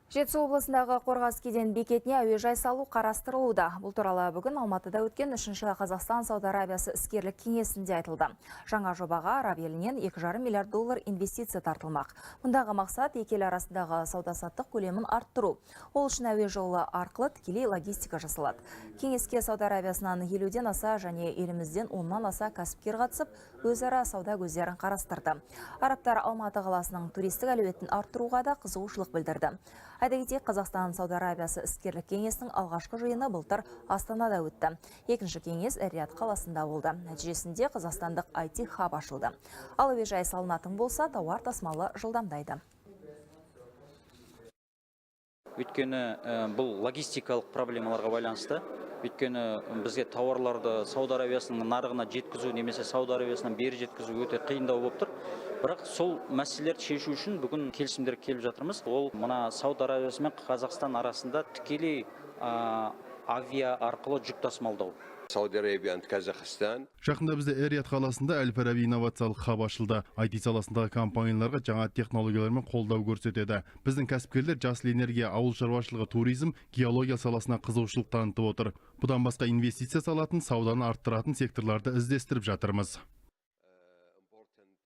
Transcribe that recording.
Жетісу облысындағы Қорғас кеден бекетіне әуежай салу қарастырылуда. Бұл туралы бүгін Алматыда өткен 3-ші Қазақстан-Сауд Арабиясы іскерлік кеңесінде айтылды. Жаңа жобаға араб елінен 2,5 миллиард доллар инвестиция тартылмақ. Мұндағы мақсат екі ел арасындағы сауда-саттық көлемін арттыру. Ол үшін әуе жолы арқылы тікелей логистика жасалады. Кеңеске Сауд Арабиясынан 50-ден аса және елімізден 10-нан аса кәсіпкер қатысып, өзара сауда көздерін қарастырды. Арабтар Алматы қаласының туристік әлеуетін арттыруға да қызығушылық білдірді. Айта кетейік, Қазақстан-Сауд Арабиясы іскерлік кеңесінің алғашқы жиыны былтыр Астанада өтті. Екінші кеңес Рият қаласында болды. Нәтижесінде қазақстандық IT хаб ашылды. Ал әуежай салынатын болса, тауар тасымалы жылдамдайды. Өйткені бұл логистикалық проблемаларға байланысты. Өйткені бізге тауарларды Сауд Арабиясының нарығына жеткізу немесе Сауд Арабиясынан бері жеткізу өте қиындау болып тұр. Бірақ сол мәселелерді шешу үшін бүгін келісімдерге келіп жатырмыз. Ол мына Сауд Арабиясы мен Қазақстан арасында тікелей авиа арқылы жүк тасымалдау. Жақында бізде Рият қаласында Әл-Фараби инновациялық хаб ашылды. IT саласындағы компанияларға жаңа технологиялармен қолдау көрсетеді. Біздің кәсіпкерлер жасыл энергия, ауыл шаруашылығы, туризм, геология саласына қызығушылық танытып отыр. Бұдан басқа инвестиция салатын, сауданы арттыратын секторларды іздестіріп жатырмыз.